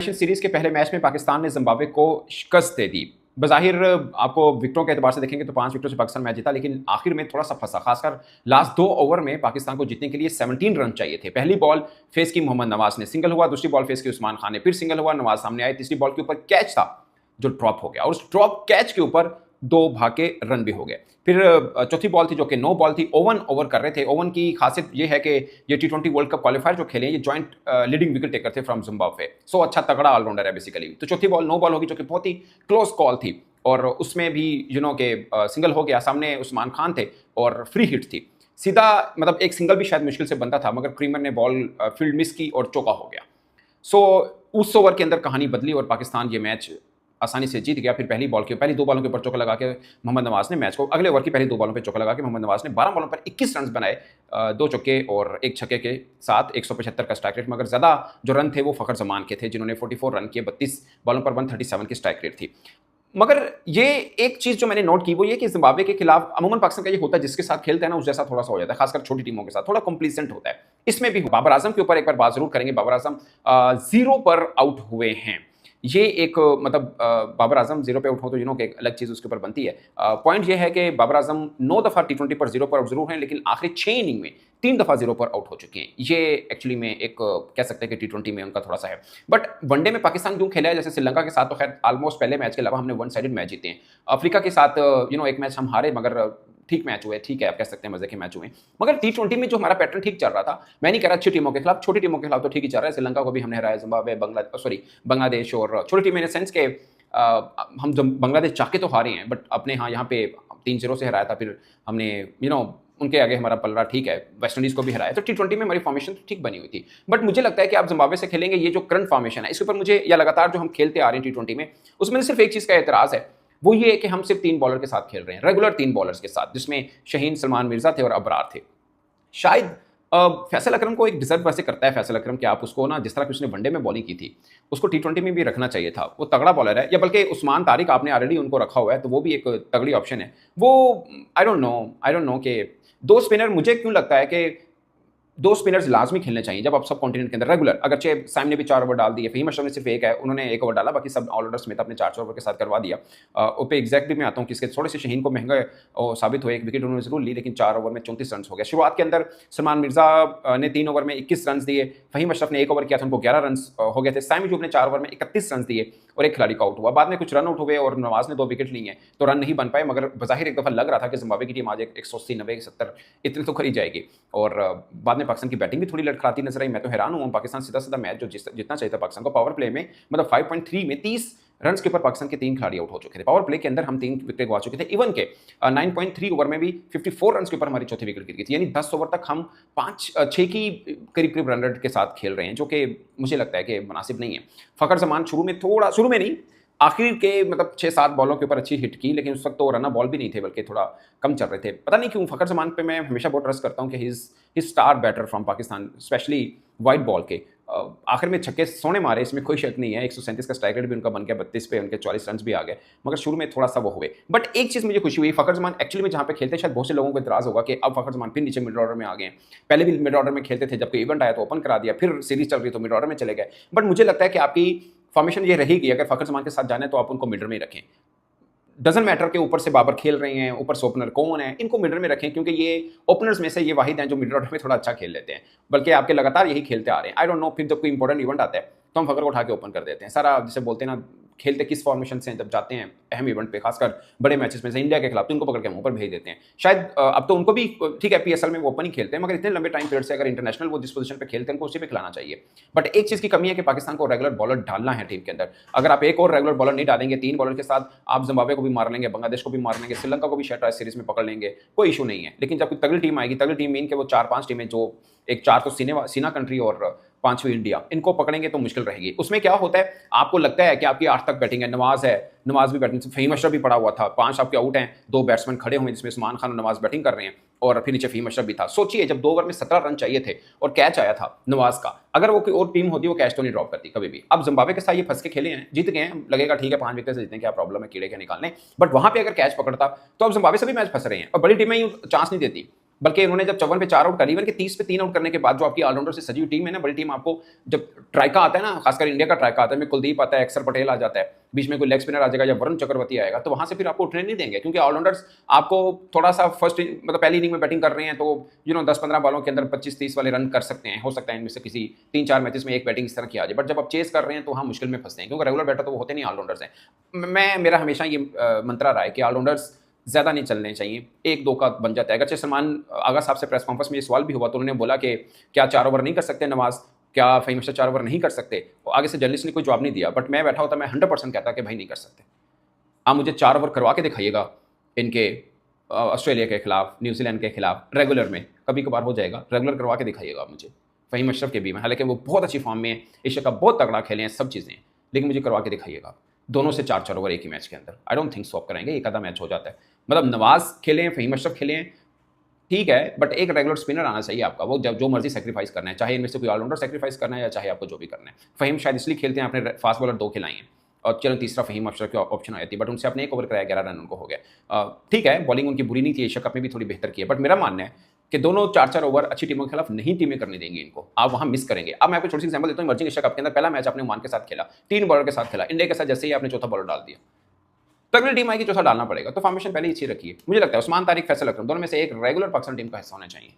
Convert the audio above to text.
Series के पहले match में पाकिस्तान ने जिम्बाब्वे को शिकस्त दे दी। बज़ाहिर आपको विकेटों के एतबार से देखेंगे तो 5 विकेटों से पाकिस्तान मैच जीता, लेकिन आखिर में थोड़ा सा फंसा। खासकर लास्ट 2 ओवर में पाकिस्तान को जीतने के लिए 17 रन चाहिए थे। पहली बॉल फेस की मोहम्मद नवाज ने, सिंगल हुआ। दूसरी बॉल फेस की उस्मान खान ने, फिर सिंगल हुआ, नवाज सामने आए। तीसरी बॉल के ऊपर कैच था जो ड्रॉप हो गया, और उस ड्रॉप कैच के ऊपर 2 भागे रन भी हो गए। फिर चौथी बॉल थी जो कि नो बॉल थी। ओवन ओवर कर रहे थे। ओवन की खासियत ये है कि ये T20 वर्ल्ड कप क्वालिफायर जो खेले, ये जॉइंट लीडिंग विकेट टेकर थे फ्रॉम जिम्बाब्वे। सो अच्छा तगड़ा ऑलराउंडर है बेसिकली। तो चौथी बॉल नो बॉल होगी, जो कि बहुत ही क्लोज कॉल थी, और उसमें भी के सिंगल हो गया। सामने उस्मान खान थे और फ्री हिट थी। सीधा मतलब एक सिंगल भी शायद मुश्किल से बनता था, मगर क्रीमर ने बॉल फील्ड मिस की और चौका हो गया। सो उस ओवर के अंदर कहानी बदली और पाकिस्तान ये मैच आसानी से जीत गया। फिर पहली 2 बॉलों के ऊपर चौका लगा के मोहम्मद नवाज ने मैच को, अगले ओवर की पहली 2 बॉलों पे चौका लगा के मोहम्मद नवाज ने 12 बॉलों पर 21 रन बनाए, 2 चौके और 1 छक्के के साथ 175 का स्ट्राइक रेट। मगर ज़्यादा जो रन थे वो फ़खर जमान के थे, जिन्होंने 44 रन किए, 32 बॉलों पर 137 की स्ट्राइक रेट थी। मगर ये एक चीज़ जो मैंने नोट की वो ये कि जिम्बाब्वे के खिलाफ अमूमन पाकिस्तान का ये होता है, जिसके साथ खेलते हैं ना उस जैसा थोड़ा सा हो जाता है, खासकर छोटी टीमों के साथ थोड़ा कॉम्प्लीसेंट होता है। इसमें भी बाबर आजम के ऊपर एक बार बात जरूर करेंगे। बाबर आजम 0 पर आउट हुए हैं। ये एक मतलब बाबर आजम 0 पे आउट हो तो कि एक अलग चीज़ उसके ऊपर बनती है। पॉइंट ये है कि बाबर आजम 9 दफ़ा T20 पर 0 पर आउट जरूर हैं, लेकिन आखिरी 6 इनिंग में 3 दफ़ा 0 पर आउट हो चुके हैं। ये एक्चुअली में एक कह सकते हैं कि T20 में उनका थोड़ा सा है। बट वनडे में पाकिस्तान क्यों खेला है, जैसे श्रीलंका के साथ तो खैर ऑलमोस्ट पहले मैच के अलावा हमने 1 साइडेड मैच जीते हैं। अफ्रीका के साथ एक मैच हम हारे, मगर ठीक मैच हुए, ठीक है, आप कह सकते हैं मजे के मैच हुए। मगर T20 में जो हमारा पैटर्न ठीक चल रहा था, मैं नहीं कह रहा अच्छी टीमों के खिलाफ, छोटी टीमों के खिलाफ तो ठीक ही चल रहा है। श्रीलंका को भी हमने हराया, जिम्बाब्वे, बांग्लादेश और छोटी टीमें इन सेंस के हम जब बांग्लादेश चाह के तो हारे हैं, बट अपने यहाँ पे 3-0 से हराया था। फिर हमने उनके आगे हमारा पलड़ा ठीक है, वेस्ट इंडीज को भी हराया। तो T20 में हमारी फॉर्मेशन ठीक बनी हुई थी। बट मुझे लगता है कि आप जिम्बाब्वे से खेलेंगे, ये जो करंट फॉर्मेशन है इसके ऊपर मुझे, या लगातार जो हम खेलते आ रहे हैं T20 में, उसमें सिर्फ एक चीज़ का एतराज़ है, वो ये है कि हम सिर्फ 3 बॉलर के साथ खेल रहे हैं, रेगुलर 3 बॉलर्स के साथ, जिसमें शहीन, सलमान मिर्जा थे और अबरार थे। शायद फैसल अकरम को एक डिजर्व वैसे करता है फैसल अकरम कि आप उसको ना, जिस तरह की उसने वनडे में बॉलिंग की थी, उसको T20 में भी रखना चाहिए था। वो तगड़ा बॉलर है। या बल्कि उस्मान तारिक आपने ऑलरेडी उनको रखा हुआ है, तो वो भी एक तगड़ी ऑप्शन है। वो आई डोंट नो कि 2 स्पिनर, मुझे क्यों लगता है कि 2 स्पिनर्स लाजमी खेलने चाहिए जब आप सब कॉन्टिनेंट के अंदर रेगुलर। अगरचे साइम ने भी 4 ओवर डाल दिए, फहीम अशरफ ने सिर्फ 1 है, उन्होंने 1 ओवर डाला, बाकी सब ऑलराउंडर समेत अपने 4 ओवर के साथ करवा दिया। पे एग्जैक्टली मैं आता हूँ कि इसके थोड़े से शहीन को महंगा साबित हुए। 1 विकेट उन्होंने जरूर ली, लेकिन 4 ओवर में 34 रन हो गया। शुरुआत के अंदर सलमान मिर्जा ने 3 ओवर में 21 रन दिए, फहीम अशरफ ने 1 ओवर किया था, उनको 11 रन हो गए थे। साइम अयूब ने 4 ओवर में 31 रन दिए और एक खिलाड़ी का आउट हुआ। बाद में कुछ रन आउट हुए और नवाज ने 2 विकेट लिए हैं, तो रन नहीं बन पाए। मगर बज़ाहिर एक दफ़ा लग रहा था कि जिम्बाब्वे की टीम आज 180, 90, 70 इतने तो करी जाएगी। और बाद में पाकिस्तान की बैटिंग भी थोड़ी लड़खड़ाती नजर आई। मैं तो हैरान हूँ, पाकिस्तान सीधा मैच जो जितना चाहिए था पाकिस्तान को, पावर प्ले में मतलब 5.3 में 30 रन के ऊपर पाकिस्तान के 3 खिलाड़ी आउट हो चुके थे। पावर प्ले के अंदर हम 3 विकेट गवा चुके थे। इवन के 9.3 ओवर में भी 54 रन के ऊपर हमारी चौथी विकेट गिर गई थी। यानी 10 ओवर तक हम 5-6 की करीब रन रेट के साथ खेल रहे हैं, जो कि मुझे लगता है कि मुनासिब नहीं है। फ़खर जमान शुरू में नहीं, आखिर के मतलब 6-7 बॉलों के ऊपर अच्छी हिट की, लेकिन उस वक्त तो रन बॉल भी नहीं थे, बल्कि थोड़ा कम चल रहे थे। पता नहीं क्यों फ़खर जमान पे मैं हमेशा बहुत ट्रस्ट करता हूँ कि he star batter from Pakistan, specially white ball के। आखिर में छक्के सोने मारे, इसमें कोई शक नहीं है। 137 का स्ट्राइक रेट भी उनका बन गया, 32 पे उनके 44 रन भी आ गए, मगर शुरू में थोड़ा सा वो हुए। बट एक चीज़ मुझे खुशी हुई, फ़खर जमान एक्चुअली में जहाँ पे खेलते हैं, शायद बहुत से लोगों को इतराज़ होगा कि अब फ़खर जमान फिर नीचे मिड ऑर्डर में आ गए हैं। पहले भी मिड ऑर्डर में खेलते थे, जब कोई इवेंट आया तो ओपन करा दिया, फिर सीरीज चल रही तो मिड ऑर्डर में चले गए। बट मुझे लगता है कि आपकी फॉर्मेशन ये रहेगी, अगर फ़खर जमान के साथ जाना है तो आप उनको मिडर में रखें। डजन मैटर के ऊपर से बाबर खेल रहे हैं, ऊपर से ओपनर कौन है, इनको मिडर में रखें, क्योंकि ये ओपनर्स में से ये वाहिद हैं जो मिडल ऑर्डर में थोड़ा अच्छा खेल लेते हैं। बल्कि आपके लगातार यही खेलते आ रहे हैं। आई डोंट नो, फिर जब कोई इंपॉर्टेंट इवेंट आता है तो हम फ़खर को उठा के ओपन कर देते हैं। सारा जिसे बोलते हैं ना, खेलते किस फॉर्मेशन से जब जाते हैं अहम इवेंट पे, खासकर बड़े मैचेस में से इंडिया के खिलाफ, तो उनको पकड़ के हम ऊपर भेज देते हैं। शायद अब तो उनको भी ठीक है, PSL में वो ओपन ही खेलते हैं, मगर इतने लंबे टाइम पीरियड से अगर इंटरनेशनल वो जिस पोजीशन पे खेलते हैं उनको उसी पे खिलाना चाहिए। बट एक चीज़ की कमी है कि पाकिस्तान को रेगुलर बॉलर डालना है टीम के अंदर। अगर आप एक और रेगुलर बॉलर नहीं डालेंगे, 3 बॉलर के साथ आप जिम्बाब्वे को भी मार लेंगे, बांग्लादेश को भी मार लेंगे, श्रीलंका को भी शायद ट्राई सीरीज में पकड़ लेंगे, कोई इशू नहीं है। लेकिन जब कोई तगड़ी टीम आएगी, तगड़ी टीम मीन के वो 4-5 टीमें, जो एक 4 तो सीना कंट्री और 5वीं इंडिया, इनको पकड़ेंगे तो मुश्किल रहेगी। उसमें क्या होता है, आपको लगता है कि आपकी 8 तक बैटिंग है, नवाज भी बैटिंग, फहीम अशरफ भी पड़ा हुआ था, 5 आपके आउट हैं, 2 बैट्समैन खड़े हुए जिसमें उस्मान खान और नवाज बैटिंग कर रहे हैं, और फिर नीचे फहीम अशरफ भी था। सोचिए, जब 2 ओवर में 17 रन चाहिए थे और कैच आया था नवाज का, अगर वो कोई और टीम होती वो कैच तो नहीं ड्रॉप करती कभी भी। अब जिम्बाब्वे के साथ ये फंस के खेले हैं, जीत गए हैं, लगेगा ठीक है 5 विकेट से जीतने, क्या प्रॉब्लम है कीड़े के निकालने। बट वहां पे अगर कैच पकड़ता तो अब जिम्बाब्वे से भी मैच फंस रहे हैं, और बड़ी टीमें चांस नहीं देती। बल्कि उन्होंने जब 54 पे 4 आउट कर, इवन कि 30 पे 3 आउट करने के बाद जो आपकी ऑलराउंडर से सजी हुई टीम है ना, बड़ी टीम, आपको जब ट्राइका आता है ना, खासकर इंडिया का ट्राइका आता है, में कुलदीप आता है, अक्षर पटेल आ जाता है, बीच में कोई लेग स्पिनर आ जाएगा या वरुण चक्रवर्ती आएगा, तो वहां से फिर आपको उठने नहीं देंगे, क्योंकि ऑलराउंडर्स आपको थोड़ा सा फर्स्ट मतलब पहली इनिंग में बैटिंग कर रहे हैं, तो 10-15 बॉलों के अंदर 25-30 वाले रन कर सकते हैं, हो सकता है इनमें से किसी 3-4 मैचेस में एक बैटिंग इस तरह की आ जाए, बट जब आप चेस कर रहे हैं तो वहां मुश्किल में फंसते हैं, क्योंकि रेगुलर बैटर तो वो होते नहीं, ऑलराउंडर्स हैं। मेरा हमेशा ये मंत्रा रहा है कि ऑलराउंडर्स ज़्यादा नहीं चलने चाहिए, 1-2 का बन जाता है। अगरचे सलमान आगा साहब से प्रेस कॉन्फ्रेंस में ये सवाल भी हुआ तो उन्होंने बोला कि क्या 4 ओवर नहीं कर सकते नवाज, क्या फ़हीम अशरफ 4 ओवर नहीं कर सकते, तो आगे से जर्नलिस्ट ने कोई जवाब नहीं दिया, बट मैं बैठा होता मैं 100% कहता कि भाई नहीं कर सकते, आप मुझे 4 ओवर करवा के दिखाइएगा इनके ऑस्ट्रेलिया के खिलाफ, न्यूजीलैंड के खिलाफ, रेगुलर में कभी कभार हो जाएगा, रेगुलर करवा के दिखाइएगा मुझे फ़हीम अशरफ के भी में, हालांकि वो बहुत अच्छी फॉर्म में है, एशिया कप बहुत तगड़ा खेले हैं, सब चीज़ें, लेकिन मुझे करवा के दिखाइएगा दोनों से 4-4 ओवर एक ही मैच के अंदर। आई डोंट थिंक स्वॉप करेंगे, एक आधा मैच हो जाता है, मतलब नवाज खेलें, फ़हीम अशरफ खेलें, ठीक है, बट एक रेगुलर स्पिनर आना चाहिए आपका, वो जो मर्जी सेक्रीफाइस करना है, चाहे इनमें से कोई ऑलराउंडर सेक्रीफाइस करना है या चाहे आपको जो भी करना है। फ़हीम शायद इसलिए खेलते हैं, आपने फास्ट बॉलर 2 खिलाई हैं और चलो तीसरा फ़हीम अशरफ की ऑप्शन आई थी, बट उनसे आपने 1 ओवर कराया, 11 रन उनको हो गया। ठीक है, बॉलिंग उनकी बुरी नहीं थी, एशिया कप में भी थोड़ी बेहतर की है, बट मेरा मानना है कि दोनों 4-4 ओवर अच्छी टीमों के खिलाफ नहीं टीमें करने देंगी इनको, आप वहां मिस करेंगे। अब मैं आपको छोटी सी एग्जांपल देता हूं, इमर्जिंग एशिया कप के अंदर पहला मैच आपने ओमान के साथ खेला, 3 बॉलर के साथ खेला, इंडिया के साथ जैसे ही आपने चौथा बॉलर डाल दिया, तो अगली टीम आएगी चौथा डालना पड़ेगा, तो फॉर्मेशन पहले ही अच्छी रखिए। मुझे लगता है उस्मान तारिक, फैसल अकरम दोनों में से एक रेगुलर पाकिस्तान टीम का हिस्सा होना चाहिए।